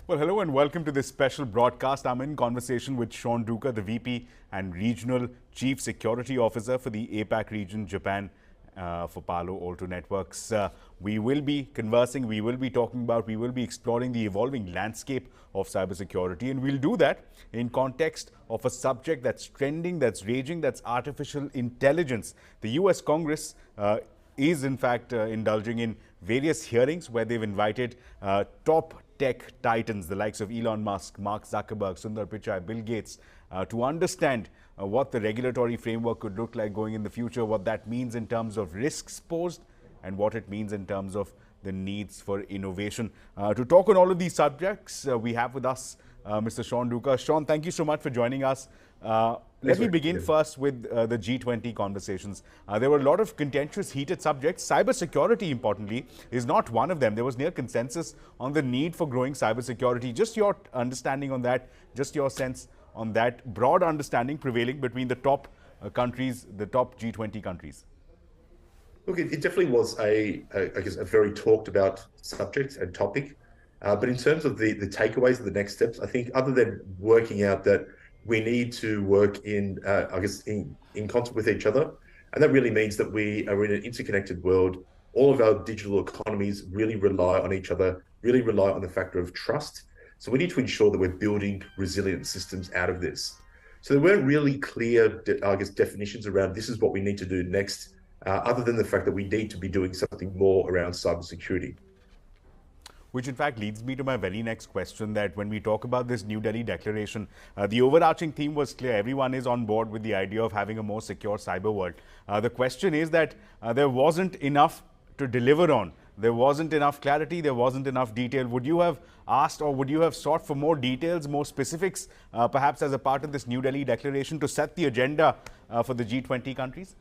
Well, hello and welcome to this special broadcast. I'm in conversation with Sean Duca, the VP and Regional Chief Security Officer for the APAC region, Japan, for Palo Alto Networks. We will be conversing, we will be talking about, we will be exploring the evolving landscape of cybersecurity, and we'll do that in context of a subject that's trending, that's raging, that's artificial intelligence. The US Congress is in fact indulging in various hearings where they've invited top tech titans, the likes of Elon Musk, Mark Zuckerberg, Sundar Pichai, Bill Gates, to understand what the regulatory framework could look like going in the future, what that means in terms of risks posed, and what it means in terms of the needs for innovation. To talk on all of these subjects, we have with us Mr. Sean Duca. Sean, thank you so much for joining us. Let me begin first with the G20 conversations. There were a lot of contentious, heated subjects. Cybersecurity, importantly, is not one of them. There was near consensus on the need for growing cybersecurity. Just your understanding on that, just your sense on that broad understanding prevailing between the top countries, the top G20 countries. Look, it definitely was I guess, a very talked about subject and topic. But in terms of the takeaways and the next steps, I think other than working out that we need to work in concert with each other. And that really means that we are in an interconnected world. All of our digital economies really rely on each other, really rely on the factor of trust. So we need to ensure that we're building resilient systems out of this. So there weren't really clear, I guess, definitions around this is what we need to do next, other than the fact that we need to be doing something more around cybersecurity. Which in fact leads me to my very next question, that when we talk about this New Delhi declaration, the overarching theme was clear. Everyone is on board with the idea of having a more secure cyber world. The question is that there wasn't enough to deliver on. There wasn't enough clarity, there wasn't enough detail. Would you have asked or would you have sought for more details, more specifics, perhaps as a part of this New Delhi declaration to set the agenda for the G20 countries?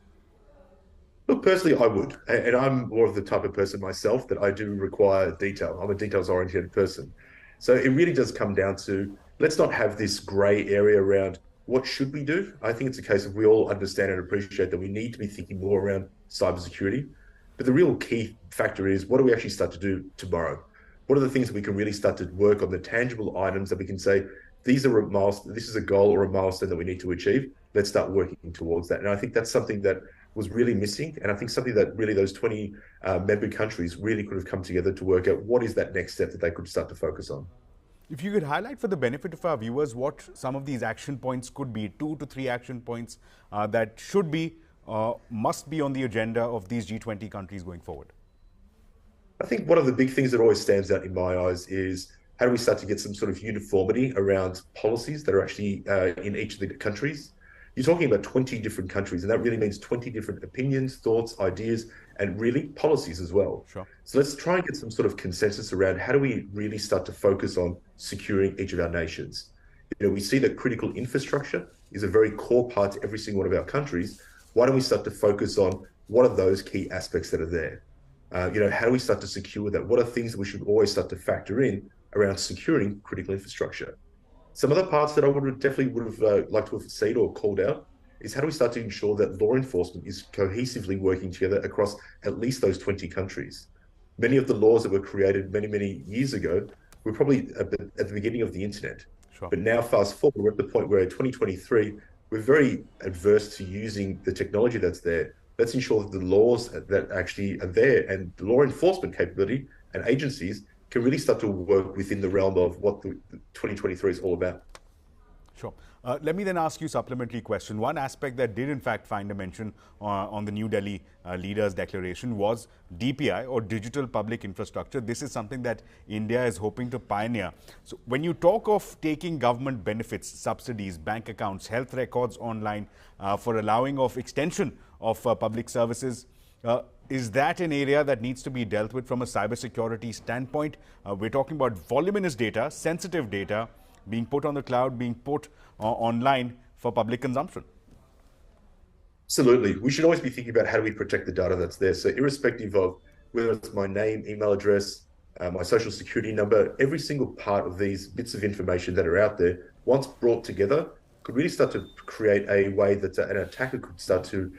Look, personally, I would. And I'm more of the type of person myself that I do require detail. I'm a details-oriented person. So it really does come down to, let's not have this gray area around what should we do. I think it's a case of we all understand and appreciate that we need to be thinking more around cybersecurity. But the real key factor is, what do we actually start to do tomorrow? What are the things that we can really start to work on, the tangible items that we can say, these are a milestone, this is a goal or a milestone that we need to achieve. Let's start working towards that. And I think that's something that was really missing. And I think something that really those 20 member countries really could have come together to work out what is that next step that they could start to focus on. If you could highlight for the benefit of our viewers what some of these action points could be, 2 to 3 action points that should be, must be on the agenda of these G20 countries going forward. I think one of the big things that always stands out in my eyes is how do we start to get some sort of uniformity around policies that are actually in each of the countries. You're talking about 20 different countries, and that really means 20 different opinions, thoughts, ideas, and really policies as well. Sure. So let's try and get some sort of consensus around how do we really start to focus on securing each of our nations. You know, we see that critical infrastructure is a very core part to every single one of our countries. Why don't we start to focus on what are those key aspects that are there? You know, how do we start to secure that? What are things that we should always start to factor in around securing critical infrastructure? Some other parts that I definitely would have liked to have seen or called out is how do we start to ensure that law enforcement is cohesively working together across at least those 20 countries. Many of the laws that were created many, many years ago were probably at the beginning of the internet. Sure. But now fast forward, we're at the point where in 2023, we're very adverse to using the technology that's there. Let's ensure that the laws that actually are there and the law enforcement capability and agencies can really start to work within the realm of what the 2023 is all about. Sure. Let me then ask you a supplementary question. One aspect that did in fact find a mention on the New Delhi Leaders Declaration was DPI, or Digital Public Infrastructure. This is something that India is hoping to pioneer. So when you talk of taking government benefits, subsidies, bank accounts, health records online for allowing of extension of public services, is that an area that needs to be dealt with from a cybersecurity standpoint? We're talking about voluminous data, sensitive data, being put on the cloud, being put online for public consumption. Absolutely. We should always be thinking about how do we protect the data that's there. So irrespective of whether it's my name, email address, my social security number, every single part of these bits of information that are out there, once brought together, could really start to create a way that an attacker could start to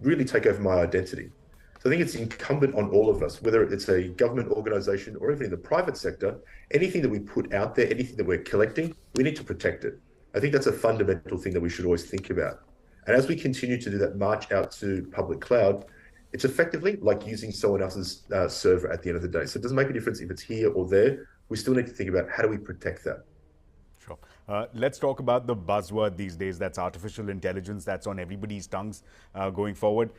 really take over my identity. So I think it's incumbent on all of us, whether it's a government organization or even in the private sector, anything that we put out there, anything that we're collecting, we need to protect it. I think that's a fundamental thing that we should always think about. And as we continue to do that march out to public cloud, it's effectively like using someone else's server at the end of the day. So it doesn't make a difference if it's here or there. We still need to think about how do we protect that. Sure. Let's talk about the buzzword these days. That's artificial intelligence. That's on everybody's tongues going forward.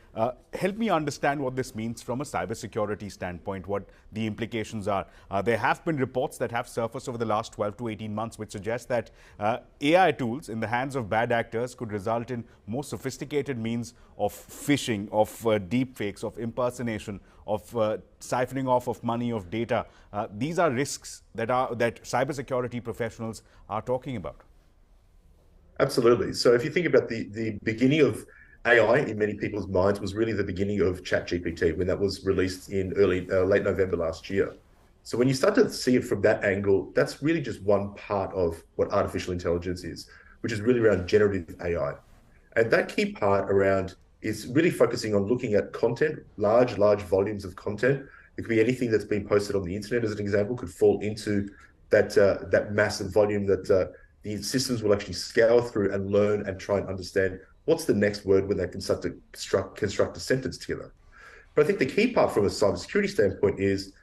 Help me understand what this means from a cybersecurity standpoint, what the implications are. There have been reports that have surfaced over the last 12 to 18 months which suggest that AI tools in the hands of bad actors could result in more sophisticated means of phishing, of deep fakes, of impersonation, of siphoning off of money, of data. These are risks that cybersecurity professionals are talking about. Absolutely. So if you think about the beginning of AI in many people's minds was really the beginning of ChatGPT when that was released in late November last year. So when you start to see it from that angle, that's really just one part of what artificial intelligence is, which is really around generative AI. And that key part around is really focusing on looking at content, large volumes of content. It could be anything that's been posted on the internet, as an example, could fall into that massive volume that the systems will actually scour through and learn and try and understand what's the next word when they can start to construct a sentence together. But I think the key part from a cybersecurity standpoint is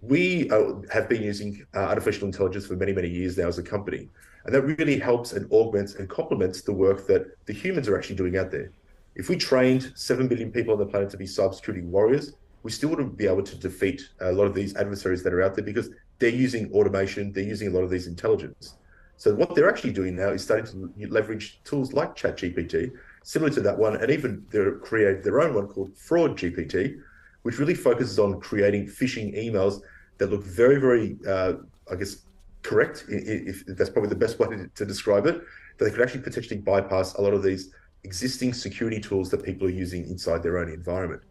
we have been using artificial intelligence for many, many years now as a company. And that really helps and augments and complements the work that the humans are actually doing out there. If we trained 7 billion people on the planet to be cybersecurity warriors, we still wouldn't be able to defeat a lot of these adversaries that are out there because they're using automation, they're using a lot of these intelligence. So what they're actually doing now is starting to leverage tools like ChatGPT, similar to that one, and even they've created their own one called Fraud GPT, which really focuses on creating phishing emails that look very, very, I guess, correct, if that's probably the best way to describe it, that they could actually potentially bypass a lot of these existing security tools that people are using inside their own environment.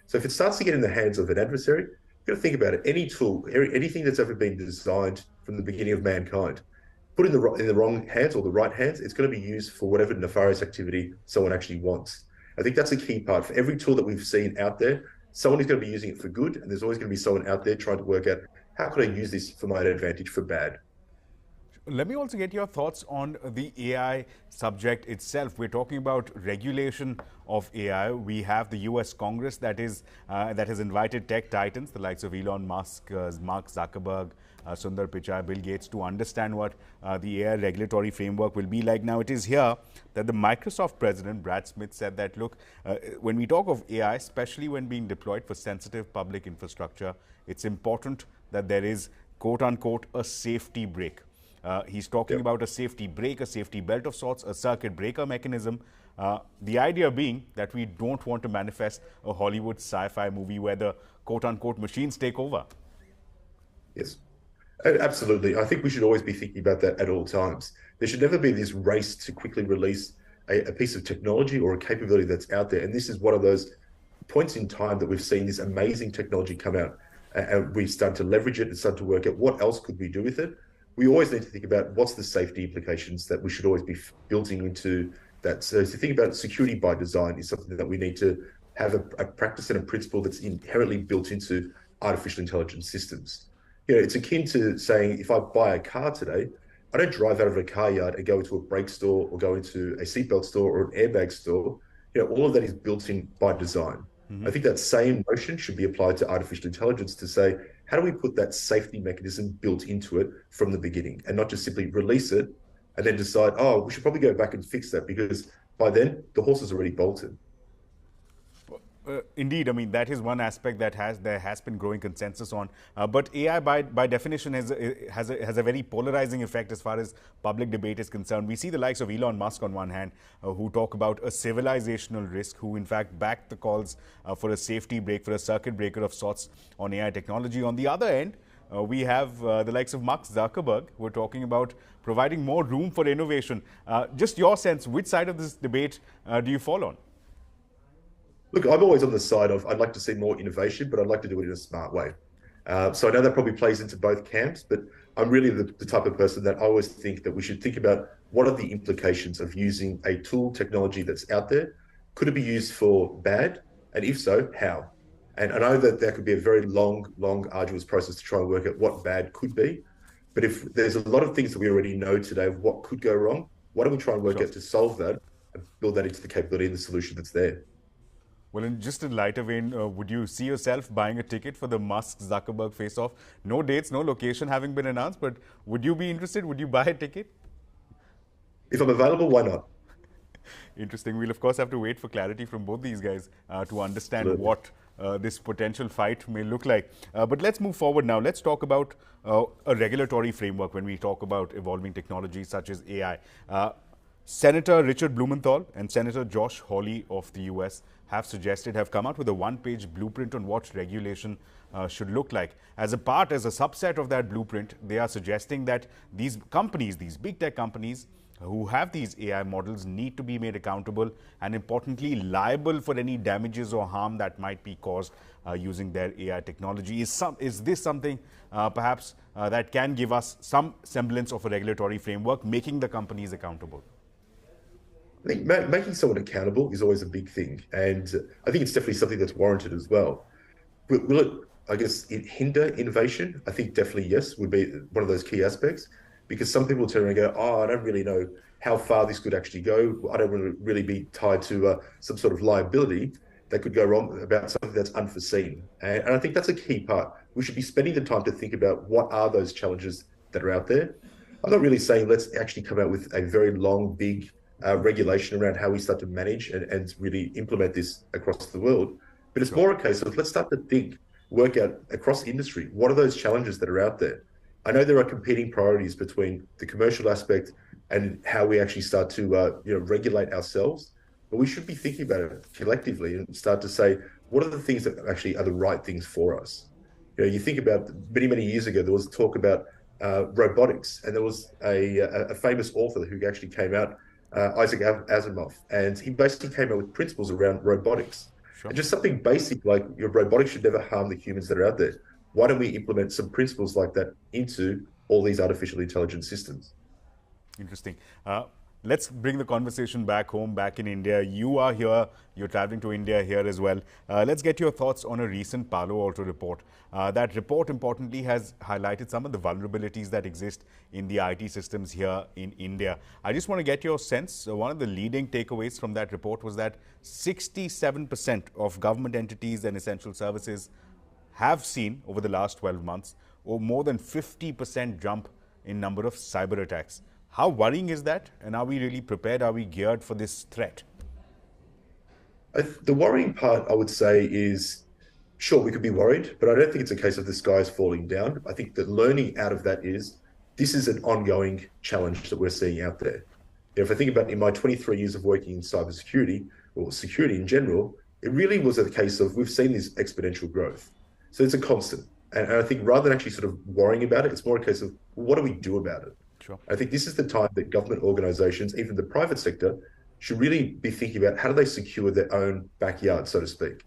So if it starts to get in the hands of an adversary, you've got to think about it. Any tool, anything that's ever been designed from the beginning of mankind, put in the wrong hands or the right hands, it's going to be used for whatever nefarious activity someone actually wants. I think that's a key part. For every tool that we've seen out there, someone is going to be using it for good, and there's always going to be someone out there trying to work out how could I use this for my advantage for bad. Let me also get your thoughts on the AI subject itself. We're talking about regulation of AI. We have the US Congress that has invited tech titans, the likes of Elon Musk, Mark Zuckerberg, Sundar Pichai, Bill Gates, to understand what the AI regulatory framework will be like. Now, it is here that the Microsoft president, Brad Smith, said that, look, when we talk of AI, especially when being deployed for sensitive public infrastructure, it's important that there is, quote unquote, a safety brake. He's talking about a safety brake, a safety belt of sorts, a circuit breaker mechanism. The idea being that we don't want to manifest a Hollywood sci-fi movie where the quote-unquote machines take over. Yes, absolutely. I think we should always be thinking about that at all times. There should never be this race to quickly release a piece of technology or a capability that's out there. And this is one of those points in time that we've seen this amazing technology come out, and we start to leverage it and start to work out what else could we do with it. We always need to think about what's the safety implications that we should always be building into that. So to think about security by design is something that we need to have a practice and a principle that's inherently built into artificial intelligence systems. You know, it's akin to saying if I buy a car today, I don't drive out of a car yard and go into a brake store or go into a seatbelt store or an airbag store. You know, all of that is built in by design. I think that same notion should be applied to artificial intelligence to say, how do we put that safety mechanism built into it from the beginning and not just simply release it and then decide, oh, we should probably go back and fix that because by then the horse is already bolted. Indeed, I mean, that is one aspect that there has been growing consensus on. But AI, by definition, has a very polarizing effect as far as public debate is concerned. We see the likes of Elon Musk on one hand, who talk about a civilizational risk, who in fact back the calls for a safety break, for a circuit breaker of sorts on AI technology. On the other end, we have the likes of Mark Zuckerberg, who are talking about providing more room for innovation. Just your sense, which side of this debate do you fall on? Look, I'm always on the side of I'd like to see more innovation, but I'd like to do it in a smart way. So I know that probably plays into both camps, but I'm really the type of person that I always think that we should think about what are the implications of using a tool technology that's out there. Could it be used for bad? And if so, how? And I know that that could be a very long, arduous process to try and work out what bad could be. But if there's a lot of things that we already know today of what could go wrong, why don't we try and work Sure. out to solve that and build that into the capability and the solution that's there? Well, in just a lighter vein, would you see yourself buying a ticket for the Musk-Zuckerberg face-off? No dates, no location having been announced, but would you be interested? Would you buy a ticket? If I'm available, why not? Interesting. We'll, of course, have to wait for clarity from both these guys to understand Absolutely. what this potential fight may look like. But let's move forward now. Let's talk about a regulatory framework when we talk about evolving technologies such as AI. Senator Richard Blumenthal and Senator Josh Hawley of the US have come out with a one-page blueprint on what regulation should look like. As a subset of that blueprint, they are suggesting that these companies, these big tech companies, who have these AI models need to be made accountable and, importantly, liable for any damages or harm that might be caused using their AI technology. Is this something perhaps that can give us some semblance of a regulatory framework, making the companies accountable? I think making someone accountable is always a big thing. And I think it's definitely something that's warranted as well. Will it, I guess, it hinder innovation? I think definitely yes, would be one of those key aspects, because some people turn around and go, oh, I don't really know how far this could actually go. I don't want to really be tied to some sort of liability that could go wrong about something that's unforeseen. And I think that's a key part. We should be spending the time to think about what are those challenges that are out there. I'm not really saying let's actually come out with a very long, big regulation around how we start to manage and really implement this across the world. But it's more a case of let's start to think, work out across industry, what are those challenges that are out there? I know there are competing priorities between the commercial aspect and how we actually start to regulate ourselves, but we should be thinking about it collectively and start to say, what are the things that actually are the right things for us? You think about many years ago, there was talk about robotics, and there was a famous author who actually came out, Isaac Asimov, and he basically came out with principles around robotics. Sure. And just something basic like your robotics should never harm the humans that are out there. Why don't we implement some principles like that into all these artificial intelligence systems? Interesting. Let's bring the conversation back home, back in India. You are here, you're traveling to India here as well. Let's get your thoughts on a recent Palo Alto report. That report, importantly, has highlighted some of the vulnerabilities that exist in the IT systems here in India. I just want to get your sense. One of the leading takeaways from that report was that 67% of government entities and essential services have seen, over the last 12 months, or more than 50% jump in number of cyber attacks. How worrying is that? And are we really prepared? Are we geared for this threat? The worrying part, I would say, is sure, we could be worried, but I don't think it's a case of the skies falling down. I think the learning out of that is this is an ongoing challenge that we're seeing out there. If I think about in my 23 years of working in cybersecurity or security in general, it really was a case of we've seen this exponential growth. So it's a constant. And I think rather than actually sort of worrying about it, it's more a case of what do we do about it? Sure. I think this is the time that government organizations, even the private sector, should really be thinking about how do they secure their own backyard, so to speak.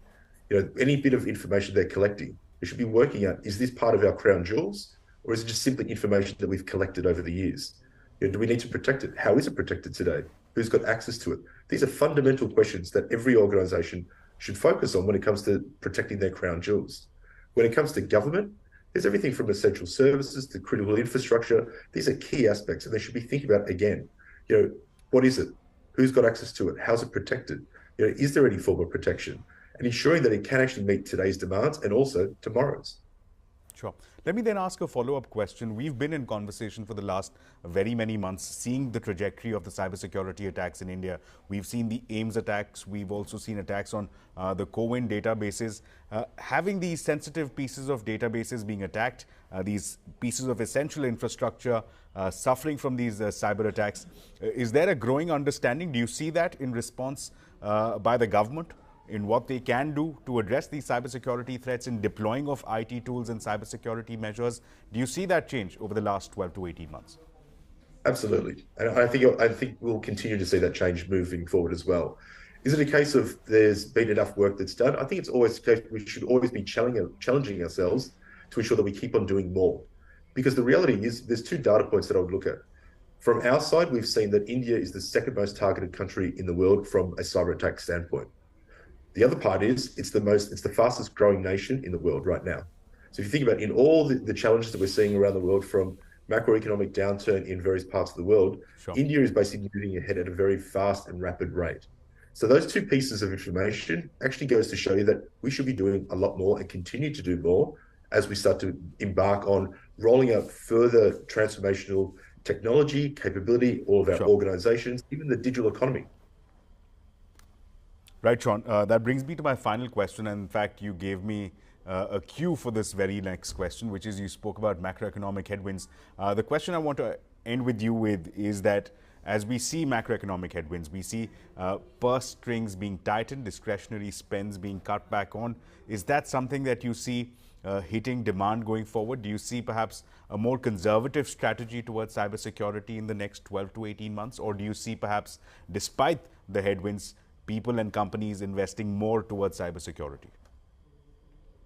Any bit of information they're collecting, they should be working out, is this part of our crown jewels, or is it just simply information that we've collected over the years? Do we need to protect it? How is it protected today? Who's got access to it? These are fundamental questions that every organization should focus on when it comes to protecting their crown jewels. When it comes to government, there's everything from essential services to critical infrastructure. These are key aspects, and they should be thinking about, again, what is it? Who's got access to it? How's it protected? Is there any form of protection? And ensuring that it can actually meet today's demands and also tomorrow's. Sure. Let me then ask a follow-up question. We've been in conversation for the last very many months, seeing the trajectory of the cybersecurity attacks in India. We've seen the AIMS attacks. We've also seen attacks on the CoWIN databases. Having these sensitive pieces of databases being attacked, these pieces of essential infrastructure suffering from these cyber attacks, is there a growing understanding? Do you see that in response by the government in what they can do to address these cybersecurity threats in deploying of IT tools and cybersecurity measures? Do you see that change over the last 12 to 18 months? Absolutely. And I think we'll continue to see that change moving forward as well. Is it a case of there's been enough work that's done? I think it's always the case we should always be challenging ourselves to ensure that we keep on doing more. Because the reality is there's two data points that I would look at. From our side, we've seen that India is the second most targeted country in the world from a cyber attack standpoint. The other part is it's the fastest growing nation in the world right now. So if you think about in all the challenges that we're seeing around the world, from macroeconomic downturn in various parts of the world, Sure. India is basically moving ahead at a very fast and rapid rate. So those two pieces of information actually goes to show you that we should be doing a lot more and continue to do more as we start to embark on rolling out further transformational technology, capability, all of our Sure. organizations, even the digital economy. Right, Sean. That brings me to my final question. And in fact, you gave me a cue for this very next question, which is you spoke about macroeconomic headwinds. The question I want to end with you with is that as we see macroeconomic headwinds, we see purse strings being tightened, discretionary spends being cut back on. Is that something that you see hitting demand going forward? Do you see perhaps a more conservative strategy towards cybersecurity in the next 12 to 18 months? Or do you see perhaps, despite the headwinds, people and companies investing more towards cybersecurity?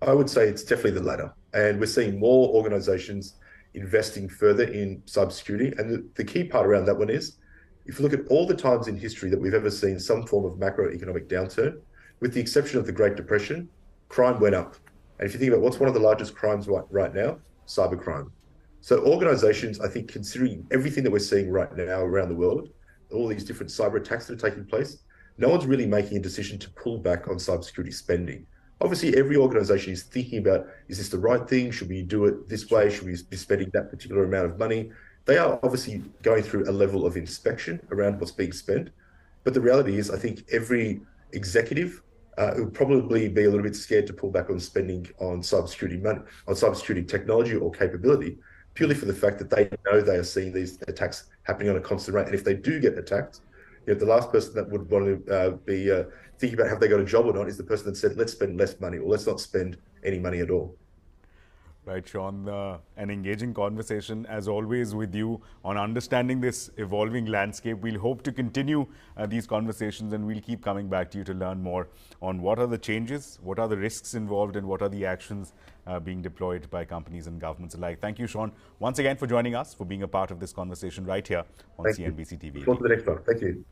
I would say it's definitely the latter. And we're seeing more organizations investing further in cybersecurity. And the key part around that one is, if you look at all the times in history that we've ever seen some form of macroeconomic downturn, with the exception of the Great Depression, crime went up. And if you think about what's one of the largest crimes right now, cybercrime. So organizations, I think, considering everything that we're seeing right now around the world, all these different cyber attacks that are taking place, no one's really making a decision to pull back on cybersecurity spending. Obviously, every organization is thinking about, is this the right thing? Should we do it this way? Should we be spending that particular amount of money? They are obviously going through a level of inspection around what's being spent. But the reality is, I think every executive would probably be a little bit scared to pull back on spending on cybersecurity money, on cybersecurity technology or capability, purely for the fact that they know they are seeing these attacks happening on a constant rate. And if they do get attacked, the last person that would want to be thinking about have they got a job or not is the person that said, let's spend less money or let's not spend any money at all. Right, Sean. An engaging conversation, as always, with you on understanding this evolving landscape. We'll hope to continue these conversations, and we'll keep coming back to you to learn more on what are the changes, what are the risks involved, and what are the actions being deployed by companies and governments alike. Thank you, Sean, once again for joining us, for being a part of this conversation right here on CNBC TV18. On to the next one. Thank you.